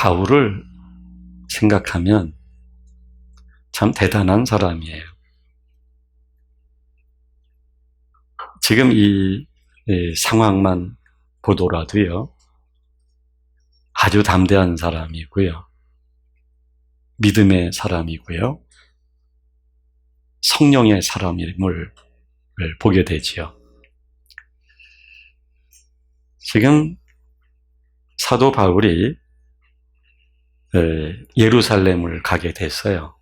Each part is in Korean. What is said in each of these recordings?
바울을 생각하면 참 대단한 사람이에요. 지금 이 상황만 보더라도요, 아주 담대한 사람이고요, 믿음의 사람이고요, 성령의 사람임을 보게 되지요. 지금 사도 바울이 예루살렘을 가게 됐어요.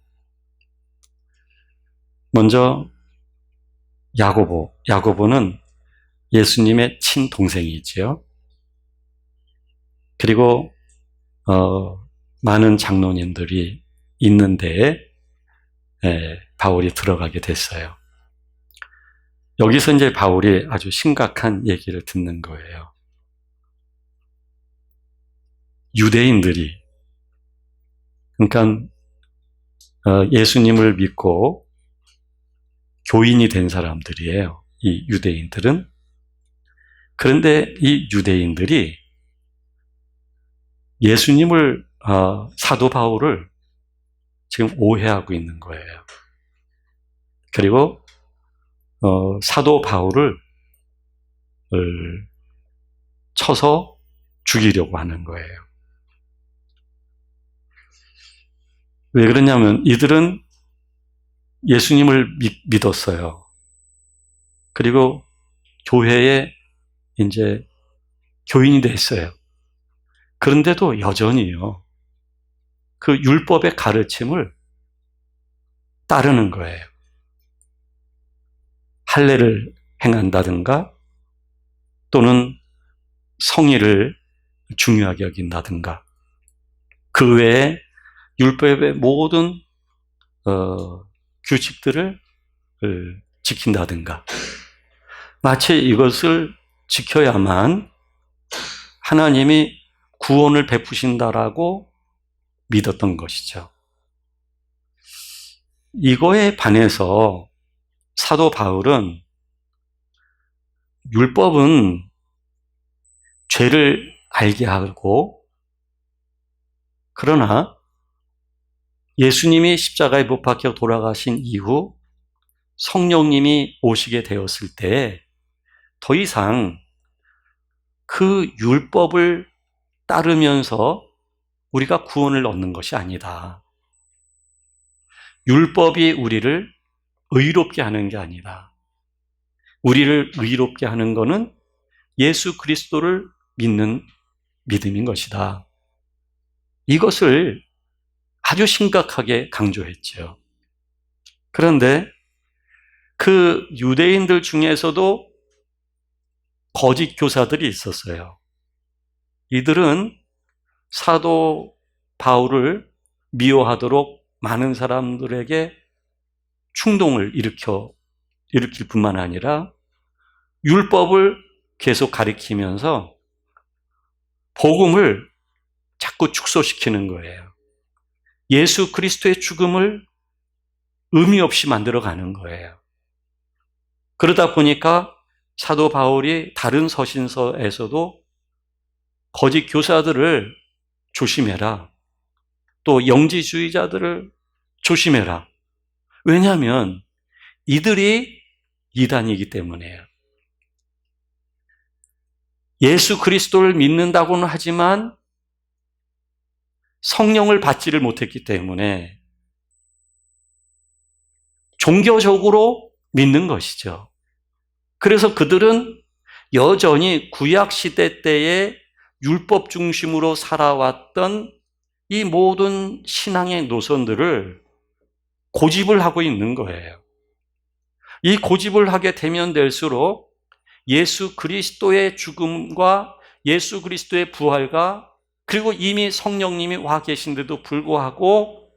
먼저 야고보는 예수님의 친동생이지요. 그리고 많은 장로님들이 있는 데에 바울이 들어가게 됐어요. 여기서 이제 바울이 아주 심각한 얘기를 듣는 거예요. 유대인들이, 그러니까 예수님을 믿고 교인이 된 사람들이에요, 이 유대인들은. 그런데 이 유대인들이 예수님을, 사도 바울을 지금 오해하고 있는 거예요. 그리고 사도 바울을 쳐서 죽이려고 하는 거예요. 왜 그러냐면 이들은 예수님을 믿었어요. 그리고 교회에 이제 교인이 됐어요. 그런데도 여전히요, 그 율법의 가르침을 따르는 거예요. 할례를 행한다든가 또는 성의를 중요하게 여긴다든가 그 외에 율법의 모든 규칙들을 지킨다든가, 마치 이것을 지켜야만 하나님이 구원을 베푸신다라고 믿었던 것이죠. 이거에 반해서 사도 바울은 율법은 죄를 알게 하고, 그러나 예수님이 십자가에 못 박혀 돌아가신 이후 성령님이 오시게 되었을 때 더 이상 그 율법을 따르면서 우리가 구원을 얻는 것이 아니다. 율법이 우리를 의롭게 하는 게 아니다. 우리를 의롭게 하는 것은 예수 그리스도를 믿는 믿음인 것이다. 이것을 아주 심각하게 강조했죠. 그런데 그 유대인들 중에서도 거짓 교사들이 있었어요. 이들은 사도 바울을 미워하도록 많은 사람들에게 충동을 일으킬 뿐만 아니라 율법을 계속 가리키면서 복음을 자꾸 축소시키는 거예요. 예수 그리스도의 죽음을 의미 없이 만들어가는 거예요. 그러다 보니까 사도 바울이 다른 서신서에서도 거짓 교사들을 조심해라, 또 영지주의자들을 조심해라. 왜냐하면 이들이 이단이기 때문에요. 예수 그리스도를 믿는다고는 하지만 성령을 받지를 못했기 때문에 종교적으로 믿는 것이죠. 그래서 그들은 여전히 구약시대 때의 율법 중심으로 살아왔던 이 모든 신앙의 노선들을 고집을 하고 있는 거예요. 이 고집을 하게 되면 될수록 예수 그리스도의 죽음과 예수 그리스도의 부활과, 그리고 이미 성령님이 와 계신데도 불구하고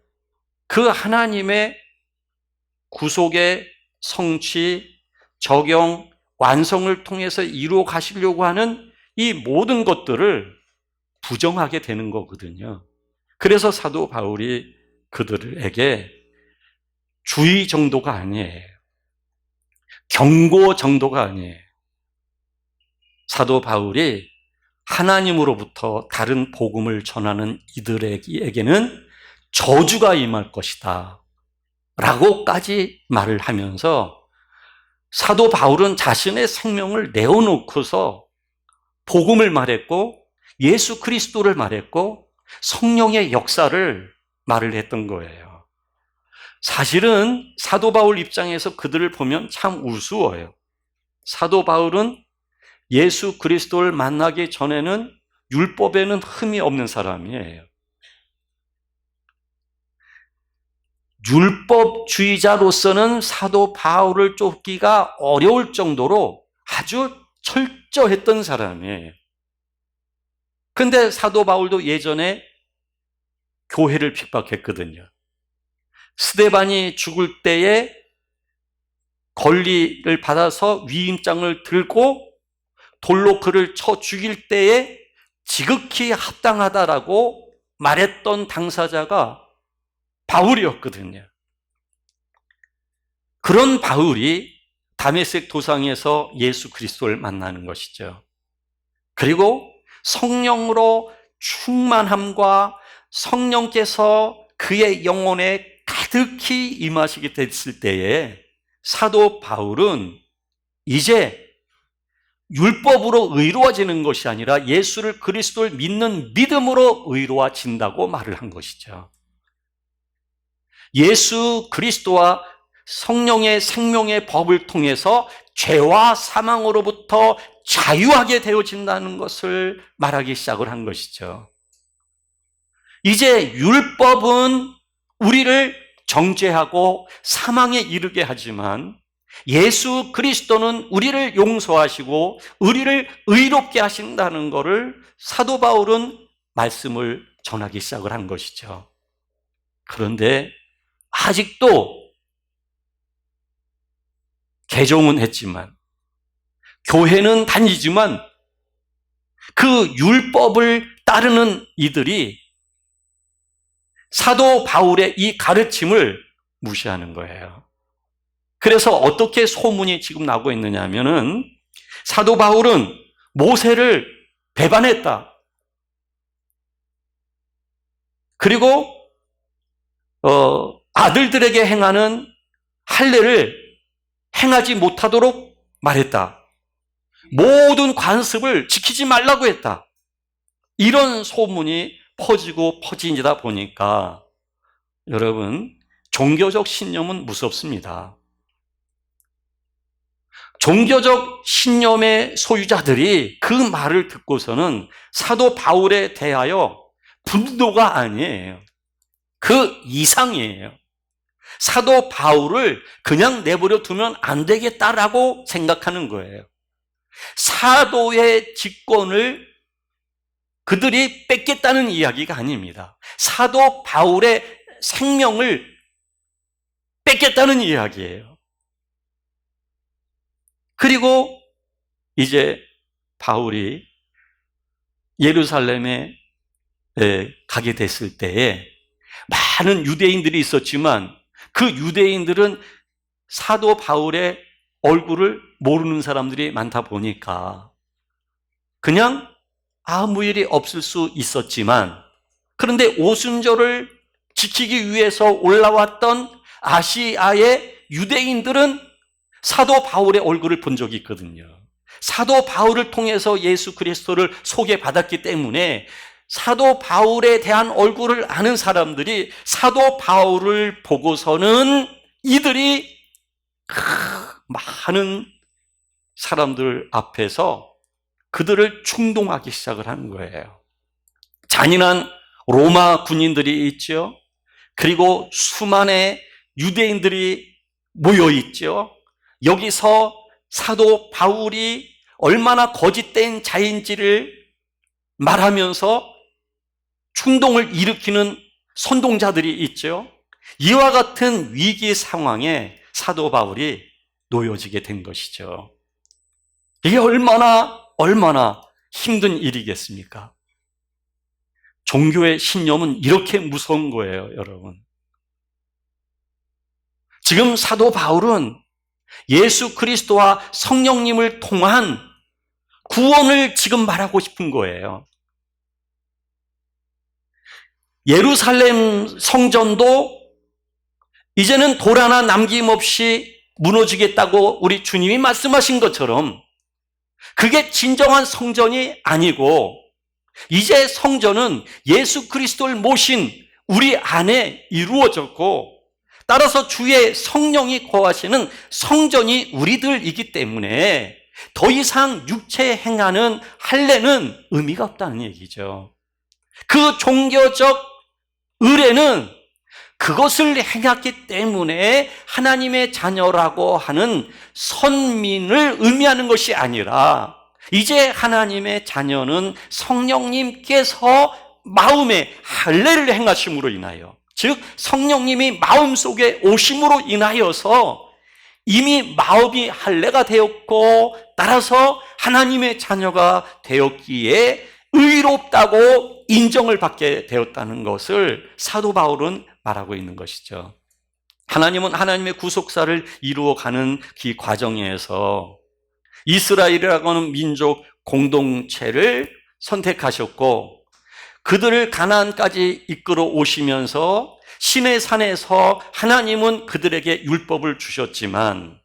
그 하나님의 구속의 성취, 적용, 완성을 통해서 이루어 가시려고 하는 이 모든 것들을 부정하게 되는 거거든요. 그래서 사도 바울이 그들에게 주의 정도가 아니에요. 경고 정도가 아니에요. 사도 바울이 하나님으로부터 다른 복음을 전하는 이들에게는 저주가 임할 것이다 라고까지 말을 하면서 사도 바울은 자신의 생명을 내어놓고서 복음을 말했고 예수 그리스도를 말했고 성령의 역사를 말을 했던 거예요. 사실은 사도 바울 입장에서 그들을 보면 참 우스워요. 사도 바울은 예수 그리스도를 만나기 전에는 율법에는 흠이 없는 사람이에요. 율법주의자로서는 사도 바울을 쫓기가 어려울 정도로 아주 철저했던 사람이에요. 근데 사도 바울도 예전에 교회를 핍박했거든요. 스데반이 죽을 때에 권리를 받아서 위임장을 들고 돌로 그를 쳐 죽일 때에 지극히 합당하다라고 말했던 당사자가 바울이었거든요. 그런 바울이 다메섹 도상에서 예수 그리스도를 만나는 것이죠. 그리고 성령으로 충만함과 성령께서 그의 영혼에 가득히 임하시게 됐을 때에 사도 바울은 이제 율법으로 의로워지는 것이 아니라 예수를 그리스도를 믿는 믿음으로 의로워진다고 말을 한 것이죠. 예수 그리스도와 성령의 생명의 법을 통해서 죄와 사망으로부터 자유하게 되어진다는 것을 말하기 시작을 한 것이죠. 이제 율법은 우리를 정죄하고 사망에 이르게 하지만 예수 그리스도는 우리를 용서하시고 우리를 의롭게 하신다는 것을 사도 바울은 말씀을 전하기 시작을 한 것이죠. 그런데 아직도 개종은 했지만 교회는 다니지만 그 율법을 따르는 이들이 사도 바울의 이 가르침을 무시하는 거예요. 그래서 어떻게 소문이 지금 나고 있느냐 하면은 사도 바울은 모세를 배반했다. 그리고 아들들에게 행하는 할례를 행하지 못하도록 말했다. 모든 관습을 지키지 말라고 했다. 이런 소문이 퍼지고 퍼지다 보니까 여러분, 종교적 신념은 무섭습니다. 종교적 신념의 소유자들이 그 말을 듣고서는 사도 바울에 대하여 분노가 아니에요. 그 이상이에요. 사도 바울을 그냥 내버려 두면 안 되겠다라고 생각하는 거예요. 사도의 직권을 그들이 뺏겠다는 이야기가 아닙니다. 사도 바울의 생명을 뺏겠다는 이야기예요. 그리고 이제 바울이 예루살렘에 가게 됐을 때에 많은 유대인들이 있었지만 그 유대인들은 사도 바울의 얼굴을 모르는 사람들이 많다 보니까 그냥 아무 일이 없을 수 있었지만 그런데 오순절을 지키기 위해서 올라왔던 아시아의 유대인들은 사도 바울의 얼굴을 본 적이 있거든요. 사도 바울을 통해서 예수 그리스도를 소개받았기 때문에 사도 바울에 대한 얼굴을 아는 사람들이 사도 바울을 보고서는 이들이 많은 사람들 앞에서 그들을 충동하기 시작을 하는 거예요. 잔인한 로마 군인들이 있죠. 그리고 수많은 유대인들이 모여 있죠. 여기서 사도 바울이 얼마나 거짓된 자인지를 말하면서 충동을 일으키는 선동자들이 있죠. 이와 같은 위기 상황에 사도 바울이 놓여지게 된 것이죠. 이게 얼마나 힘든 일이겠습니까? 종교의 신념은 이렇게 무서운 거예요, 여러분. 지금 사도 바울은 예수 그리스도와 성령님을 통한 구원을 지금 말하고 싶은 거예요. 예루살렘 성전도 이제는 돌 하나 남김없이 무너지겠다고 우리 주님이 말씀하신 것처럼 그게 진정한 성전이 아니고 이제 성전은 예수 그리스도를 모신 우리 안에 이루어졌고 따라서 주의 성령이 거하시는 성전이 우리들이기 때문에 더 이상 육체에 행하는 할례는 의미가 없다는 얘기죠. 그 종교적 의례는 그것을 행했기 때문에 하나님의 자녀라고 하는 선민을 의미하는 것이 아니라 이제 하나님의 자녀는 성령님께서 마음에 할례를 행하심으로 인하여, 즉 성령님이 마음속에 오심으로 인하여서 이미 마음이 할례가 되었고 따라서 하나님의 자녀가 되었기에 의롭다고 인정을 받게 되었다는 것을 사도 바울은 말하고 있는 것이죠. 하나님은 하나님의 구속사를 이루어가는 그 과정에서 이스라엘이라고 하는 민족 공동체를 선택하셨고 그들을 가나안까지 이끌어 오시면서 시내 산에서 하나님은 그들에게 율법을 주셨지만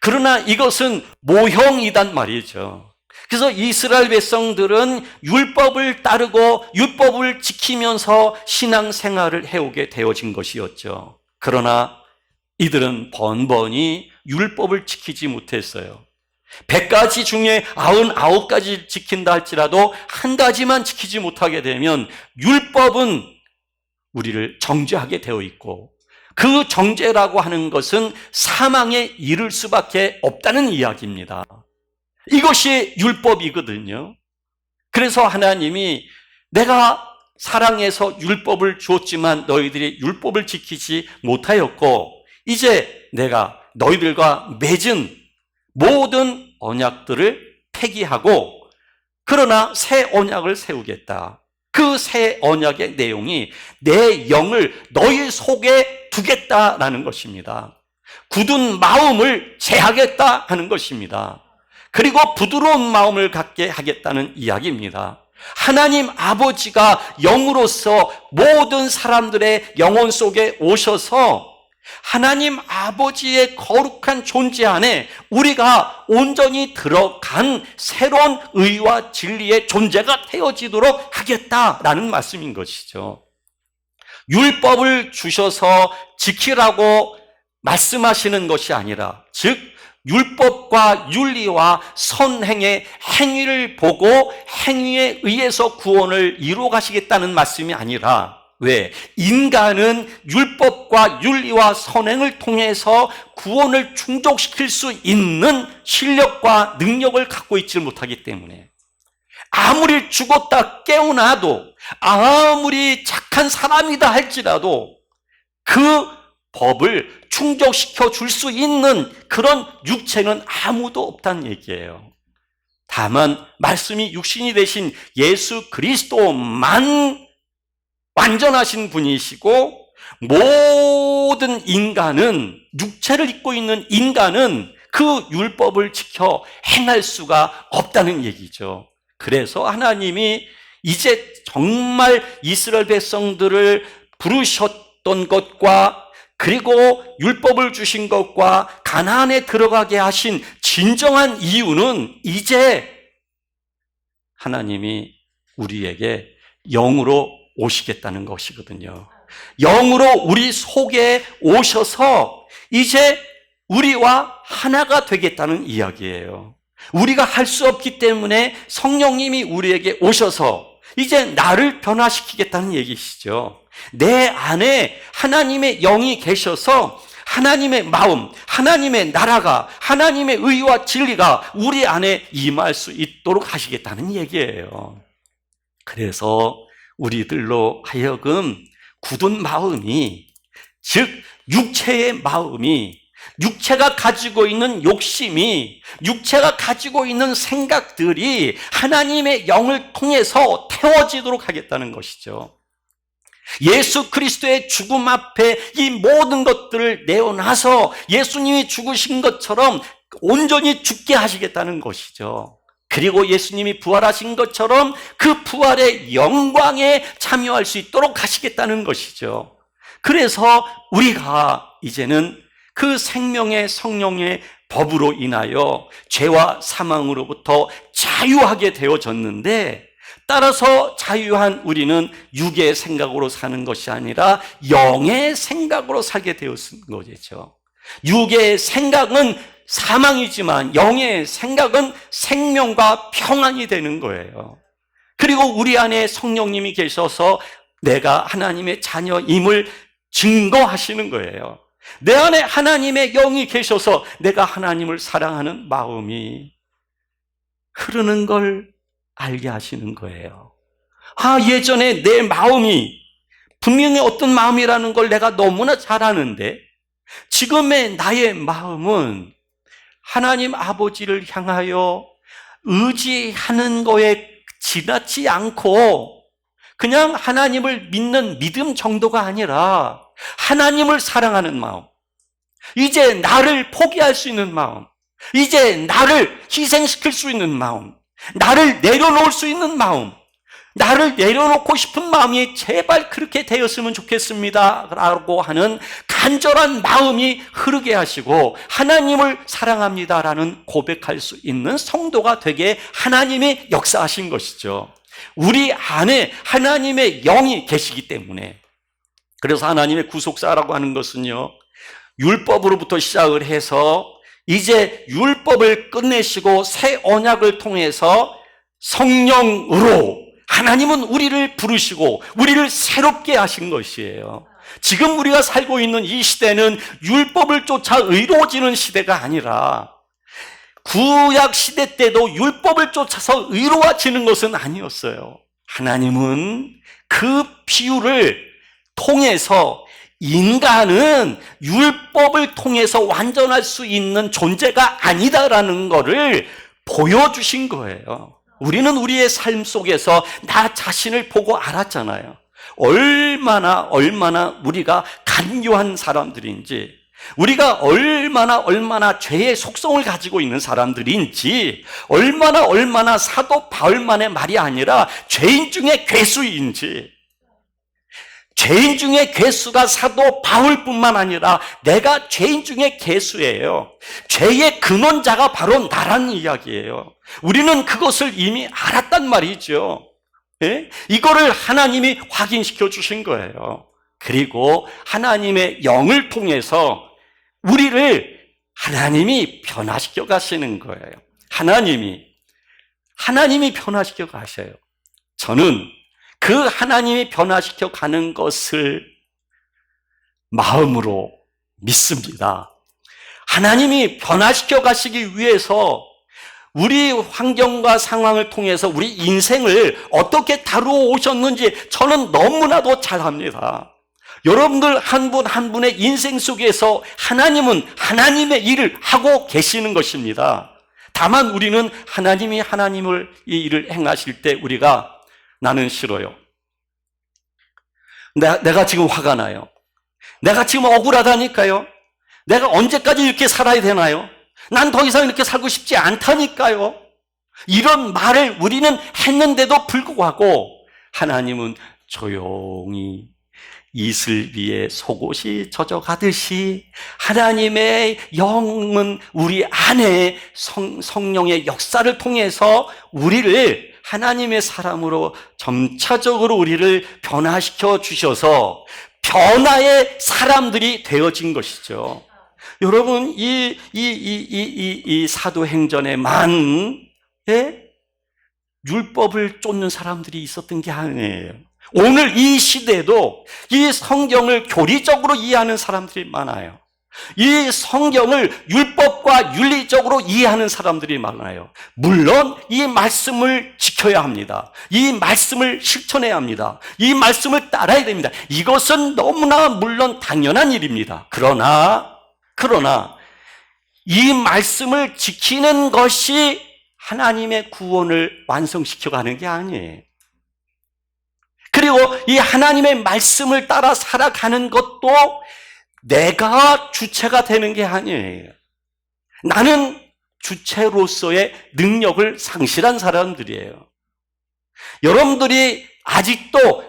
그러나 이것은 모형이단 말이죠. 그래서 이스라엘 백성들은 율법을 따르고 율법을 지키면서 신앙생활을 해오게 되어진 것이었죠. 그러나 이들은 번번이 율법을 지키지 못했어요. 100가지 중에 99가지 지킨다 할지라도 한 가지만 지키지 못하게 되면 율법은 우리를 정죄하게 되어 있고 그 정죄라고 하는 것은 사망에 이를 수밖에 없다는 이야기입니다. 이것이 율법이거든요. 그래서 하나님이 내가 사랑해서 율법을 주었지만 너희들이 율법을 지키지 못하였고 이제 내가 너희들과 맺은 모든 언약들을 폐기하고 그러나 새 언약을 세우겠다. 그 새 언약의 내용이 내 영을 너희 속에 두겠다라는 것입니다. 굳은 마음을 제하겠다 하는 것입니다. 그리고 부드러운 마음을 갖게 하겠다는 이야기입니다. 하나님 아버지가 영으로서 모든 사람들의 영혼 속에 오셔서 하나님 아버지의 거룩한 존재 안에 우리가 온전히 들어간 새로운 의와 진리의 존재가 되어지도록 하겠다라는 말씀인 것이죠. 율법을 주셔서 지키라고 말씀하시는 것이 아니라 즉 율법과 윤리와 선행의 행위를 보고 행위에 의해서 구원을 이루어 가시겠다는 말씀이 아니라 왜? 인간은 율법과 윤리와 선행을 통해서 구원을 충족시킬 수 있는 실력과 능력을 갖고 있지 못하기 때문에 아무리 죽었다 깨어나도 아무리 착한 사람이다 할지라도 그 법을 충족시켜 줄 수 있는 그런 육체는 아무도 없다는 얘기예요. 다만 말씀이 육신이 되신 예수 그리스도만 완전하신 분이시고 모든 인간은 육체를 입고 있는 인간은 그 율법을 지켜 행할 수가 없다는 얘기죠. 그래서 하나님이 이제 정말 이스라엘 백성들을 부르셨던 것과 그리고 율법을 주신 것과 가나안에 들어가게 하신 진정한 이유는 이제 하나님이 우리에게 영으로 오시겠다는 것이거든요. 영으로 우리 속에 오셔서 이제 우리와 하나가 되겠다는 이야기예요. 우리가 할 수 없기 때문에 성령님이 우리에게 오셔서 이제 나를 변화시키겠다는 얘기시죠. 내 안에 하나님의 영이 계셔서 하나님의 마음, 하나님의 나라가, 하나님의 의와 진리가 우리 안에 임할 수 있도록 하시겠다는 얘기예요. 그래서 우리들로 하여금 굳은 마음이, 즉 육체의 마음이, 육체가 가지고 있는 욕심이, 육체가 가지고 있는 생각들이 하나님의 영을 통해서 태워지도록 하겠다는 것이죠. 예수 그리스도의 죽음 앞에 이 모든 것들을 내어놔서 예수님이 죽으신 것처럼 온전히 죽게 하시겠다는 것이죠. 그리고 예수님이 부활하신 것처럼 그 부활의 영광에 참여할 수 있도록 하시겠다는 것이죠. 그래서 우리가 이제는 그 생명의 성령의 법으로 인하여 죄와 사망으로부터 자유하게 되어졌는데, 따라서 자유한 우리는 육의 생각으로 사는 것이 아니라 영의 생각으로 살게 되었은 거죠. 육의 생각은 사망이지만 영의 생각은 생명과 평안이 되는 거예요. 그리고 우리 안에 성령님이 계셔서 내가 하나님의 자녀임을 증거하시는 거예요. 내 안에 하나님의 영이 계셔서 내가 하나님을 사랑하는 마음이 흐르는 걸 알게 하시는 거예요. 예전에 내 마음이 분명히 어떤 마음이라는 걸 내가 너무나 잘 아는데, 지금의 나의 마음은 하나님 아버지를 향하여 의지하는 거에 지나치 않고 그냥 하나님을 믿는 믿음 정도가 아니라 하나님을 사랑하는 마음, 이제 나를 포기할 수 있는 마음, 이제 나를 희생시킬 수 있는 마음, 나를 내려놓을 수 있는 마음, 나를 내려놓고 싶은 마음이 제발 그렇게 되었으면 좋겠습니다 라고 하는 간절한 마음이 흐르게 하시고 하나님을 사랑합니다라는 고백할 수 있는 성도가 되게 하나님이 역사하신 것이죠. 우리 안에 하나님의 영이 계시기 때문에. 그래서 하나님의 구속사라고 하는 것은요, 율법으로부터 시작을 해서 이제 율법을 끝내시고 새 언약을 통해서 성령으로 하나님은 우리를 부르시고 우리를 새롭게 하신 것이에요. 지금 우리가 살고 있는 이 시대는 율법을 쫓아 의로워지는 시대가 아니라 구약 시대 때도 율법을 쫓아서 의로워지는 것은 아니었어요. 하나님은 그 비유를 통해서 인간은 율법을 통해서 완전할 수 있는 존재가 아니다라는 것을 보여주신 거예요. 우리는 우리의 삶 속에서 나 자신을 보고 알았잖아요. 얼마나 우리가 간교한 사람들인지, 우리가 얼마나 죄의 속성을 가지고 있는 사람들인지, 얼마나 사도 바울만의 말이 아니라 죄인 중에 괴수인지, 죄인 중에 괴수가 사도 바울뿐만 아니라 내가 죄인 중에 괴수예요. 죄의 근원자가 바로 나라는 이야기예요. 우리는 그것을 이미 알았단 말이죠. 예? 이거를 하나님이 확인시켜 주신 거예요. 그리고 하나님의 영을 통해서 우리를 하나님이 변화시켜 가시는 거예요. 하나님이 변화시켜 가셔요. 저는 그 하나님이 변화시켜 가는 것을 마음으로 믿습니다. 하나님이 변화시켜 가시기 위해서 우리 환경과 상황을 통해서 우리 인생을 어떻게 다루어 오셨는지 저는 너무나도 잘 압니다. 여러분들 한 분 한 분의 인생 속에서 하나님은 하나님의 일을 하고 계시는 것입니다. 다만 우리는 하나님이 하나님을 이 일을 행하실 때 우리가 나는 싫어요. 내가 지금 화가 나요. 내가 지금 억울하다니까요. 내가 언제까지 이렇게 살아야 되나요? 난 더 이상 이렇게 살고 싶지 않다니까요. 이런 말을 우리는 했는데도 불구하고 하나님은 조용히 이슬 위에 속옷이 젖어가듯이 하나님의 영은 우리 안에 성령의 역사를 통해서 우리를 하나님의 사람으로 점차적으로 우리를 변화시켜 주셔서 변화의 사람들이 되어진 것이죠. 여러분, 이 사도행전에만 율법을 쫓는 사람들이 있었던 게 아니에요. 오늘 이 시대도 이 성경을 교리적으로 이해하는 사람들이 많아요. 이 성경을 율법과 윤리적으로 이해하는 사람들이 많아요. 물론 이 말씀을 지켜야 합니다. 이 말씀을 실천해야 합니다. 이 말씀을 따라야 됩니다. 이것은 너무나 물론 당연한 일입니다. 그러나 이 말씀을 지키는 것이 하나님의 구원을 완성시켜가는 게 아니에요. 그리고 이 하나님의 말씀을 따라 살아가는 것도 내가 주체가 되는 게 아니에요. 나는 주체로서의 능력을 상실한 사람들이에요. 여러분들이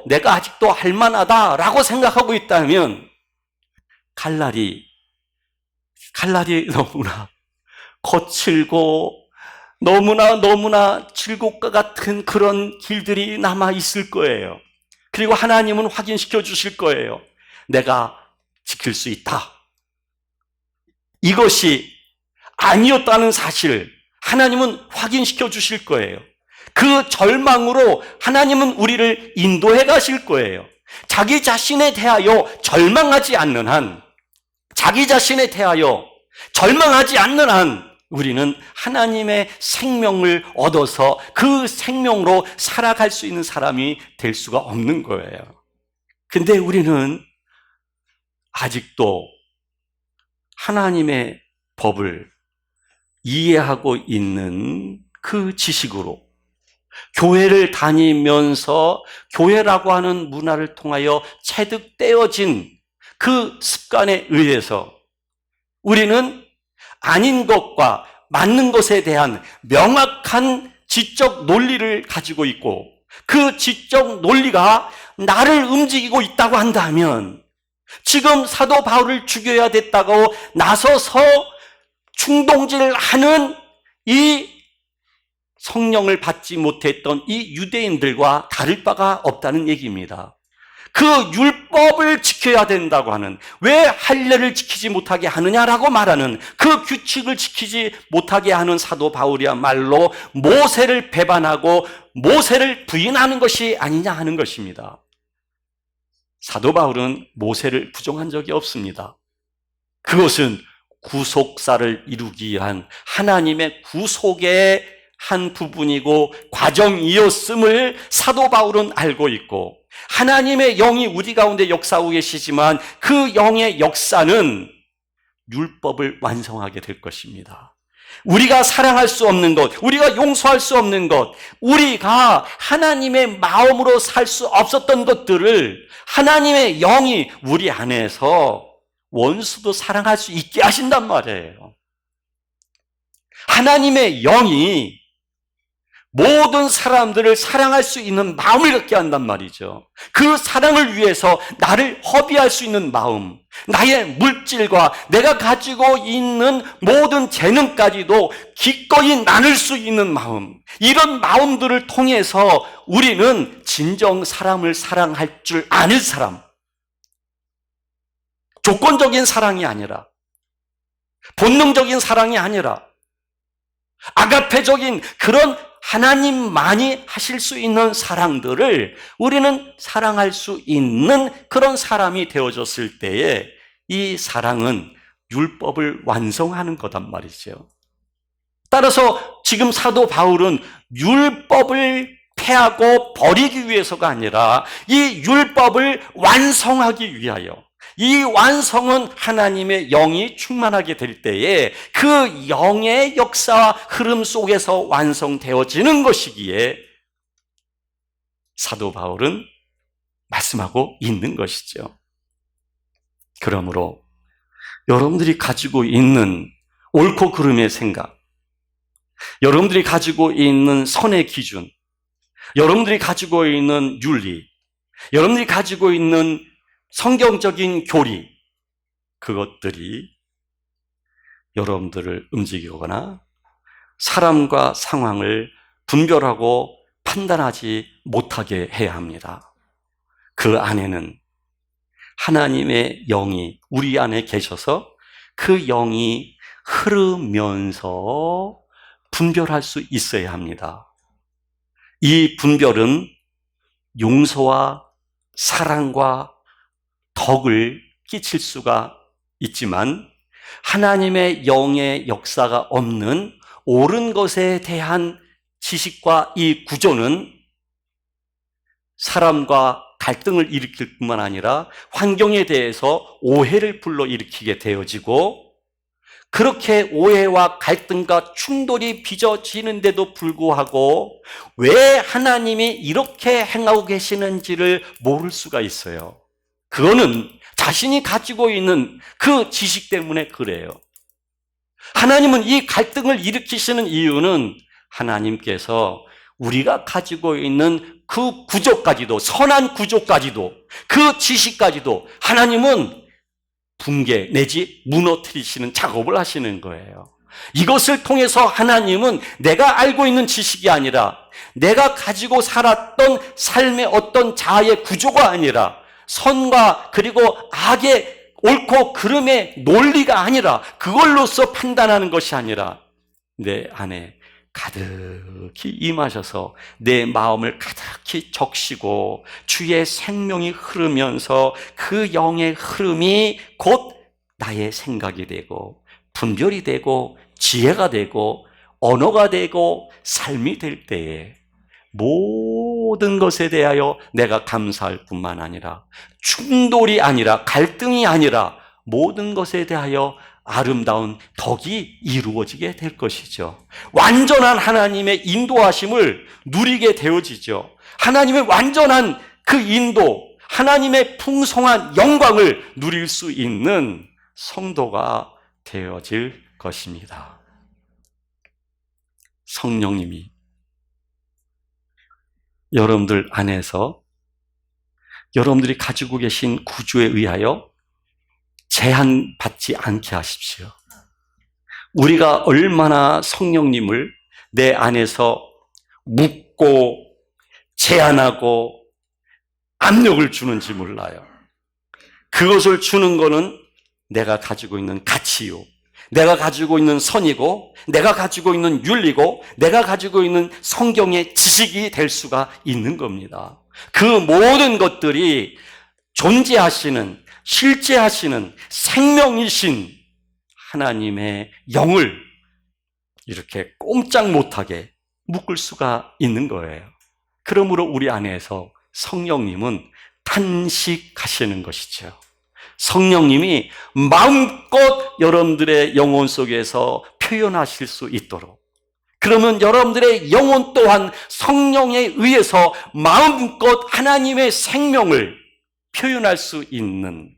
내가 아직도 할만하다라고 생각하고 있다면 갈날이 너무나 거칠고 너무나 즐겁과 같은 그런 길들이 남아 있을 거예요. 그리고 하나님은 확인시켜 주실 거예요. 내가 지킬 수 있다. 이것이 아니었다는 사실을 하나님은 확인시켜 주실 거예요. 그 절망으로 하나님은 우리를 인도해 가실 거예요. 자기 자신에 대하여 절망하지 않는 한, 우리는 하나님의 생명을 얻어서 그 생명으로 살아갈 수 있는 사람이 될 수가 없는 거예요. 근데 우리는 아직도 하나님의 법을 이해하고 있는 그 지식으로 교회를 다니면서 교회라고 하는 문화를 통하여 체득되어진 그 습관에 의해서 우리는 아닌 것과 맞는 것에 대한 명확한 지적 논리를 가지고 있고 그 지적 논리가 나를 움직이고 있다고 한다면 지금 사도 바울을 죽여야 됐다고 나서서 충동질하는 이 성령을 받지 못했던 이 유대인들과 다를 바가 없다는 얘기입니다. 그 율법을 지켜야 된다고 하는, 왜 할례를 지키지 못하게 하느냐라고 말하는 그 규칙을 지키지 못하게 하는 사도 바울이야말로 모세를 배반하고 모세를 부인하는 것이 아니냐 하는 것입니다. 사도 바울은 모세를 부정한 적이 없습니다. 그것은 구속사를 이루기 위한 하나님의 구속의 한 부분이고 과정이었음을 사도 바울은 알고 있고, 하나님의 영이 우리 가운데 역사하고 계시지만 그 영의 역사는 율법을 완성하게 될 것입니다. 우리가 사랑할 수 없는 것, 우리가 용서할 수 없는 것, 우리가 하나님의 마음으로 살 수 없었던 것들을 하나님의 영이 우리 안에서 원수도 사랑할 수 있게 하신단 말이에요. 하나님의 영이 모든 사람들을 사랑할 수 있는 마음을 갖게 한단 말이죠. 그 사랑을 위해서 나를 허비할 수 있는 마음, 나의 물질과 내가 가지고 있는 모든 재능까지도 기꺼이 나눌 수 있는 마음, 이런 마음들을 통해서 우리는 진정 사람을 사랑할 줄 아는 사람, 조건적인 사랑이 아니라, 본능적인 사랑이 아니라 아가페적인 그런 하나님만이 하실 수 있는 사랑들을 우리는 사랑할 수 있는 그런 사람이 되어졌을 때에 이 사랑은 율법을 완성하는 거단 말이죠. 따라서 지금 사도 바울은 율법을 폐하고 버리기 위해서가 아니라 이 율법을 완성하기 위하여, 이 완성은 하나님의 영이 충만하게 될 때에 그 영의 역사와 흐름 속에서 완성되어지는 것이기에 사도 바울은 말씀하고 있는 것이죠. 그러므로 여러분들이 가지고 있는 옳고 그름의 생각, 여러분들이 가지고 있는 선의 기준, 여러분들이 가지고 있는 윤리, 여러분들이 가지고 있는 성경적인 교리, 그것들이 여러분들을 움직이거나 사람과 상황을 분별하고 판단하지 못하게 해야 합니다. 그 안에는 하나님의 영이 우리 안에 계셔서 그 영이 흐르면서 분별할 수 있어야 합니다. 이 분별은 용서와 사랑과 덕을 끼칠 수가 있지만 하나님의 영의 역사가 없는 옳은 것에 대한 지식과 이 구조는 사람과 갈등을 일으킬 뿐만 아니라 환경에 대해서 오해를 불러일으키게 되어지고, 그렇게 오해와 갈등과 충돌이 빚어지는데도 불구하고 왜 하나님이 이렇게 행하고 계시는지를 모를 수가 있어요. 그거는 자신이 가지고 있는 그 지식 때문에 그래요. 하나님은 이 갈등을 일으키시는 이유는 하나님께서 우리가 가지고 있는 그 구조까지도, 선한 구조까지도, 그 지식까지도 하나님은 붕괴 내지 무너뜨리시는 작업을 하시는 거예요. 이것을 통해서 하나님은 내가 알고 있는 지식이 아니라, 내가 가지고 살았던 삶의 어떤 자아의 구조가 아니라, 선과 그리고 악의 옳고 그름의 논리가 아니라, 그걸로서 판단하는 것이 아니라 내 안에 가득히 임하셔서 내 마음을 가득히 적시고 주의 생명이 흐르면서 그 영의 흐름이 곧 나의 생각이 되고 분별이 되고 지혜가 되고 언어가 되고 삶이 될 때에 모든 것에 대하여 내가 감사할 뿐만 아니라, 충돌이 아니라, 갈등이 아니라 모든 것에 대하여 아름다운 덕이 이루어지게 될 것이죠. 완전한 하나님의 인도하심을 누리게 되어지죠. 하나님의 완전한 그 인도, 하나님의 풍성한 영광을 누릴 수 있는 성도가 되어질 것입니다. 성령님이 여러분들 안에서 여러분들이 가지고 계신 구조에 의하여 제한받지 않게 하십시오. 우리가 얼마나 성령님을 내 안에서 묶고 제한하고 압력을 주는지 몰라요. 그것을 주는 것은 내가 가지고 있는 가치요, 내가 가지고 있는 선이고, 내가 가지고 있는 윤리고, 내가 가지고 있는 성경의 지식이 될 수가 있는 겁니다. 그 모든 것들이 존재하시는, 실제하시는 생명이신 하나님의 영을 이렇게 꼼짝 못하게 묶을 수가 있는 거예요. 그러므로 우리 안에서 성령님은 탄식하시는 것이죠. 성령님이 마음껏 여러분들의 영혼 속에서 표현하실 수 있도록, 그러면 여러분들의 영혼 또한 성령에 의해서 마음껏 하나님의 생명을 표현할 수 있는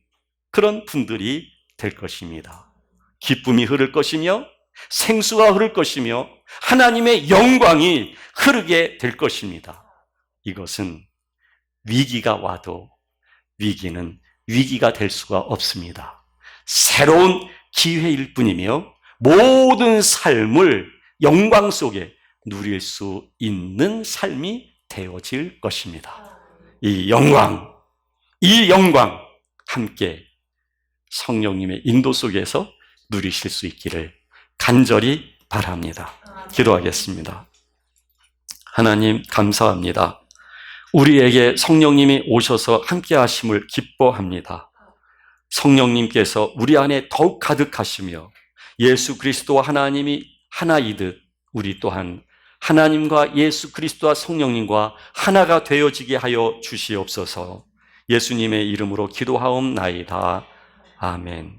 그런 분들이 될 것입니다. 기쁨이 흐를 것이며 생수가 흐를 것이며 하나님의 영광이 흐르게 될 것입니다. 이것은 위기가 와도 위기는 위기가 될 수가 없습니다. 새로운 기회일 뿐이며 모든 삶을 영광 속에 누릴 수 있는 삶이 되어질 것입니다. 이 영광 함께 성령님의 인도 속에서 누리실 수 있기를 간절히 바랍니다. 기도하겠습니다. 하나님 감사합니다. 우리에게 성령님이 오셔서 함께 하심을 기뻐합니다. 성령님께서 우리 안에 더욱 가득하시며 예수 그리스도와 하나님이 하나이듯 우리 또한 하나님과 예수 그리스도와 성령님과 하나가 되어지게 하여 주시옵소서. 예수님의 이름으로 기도하옵나이다. 아멘.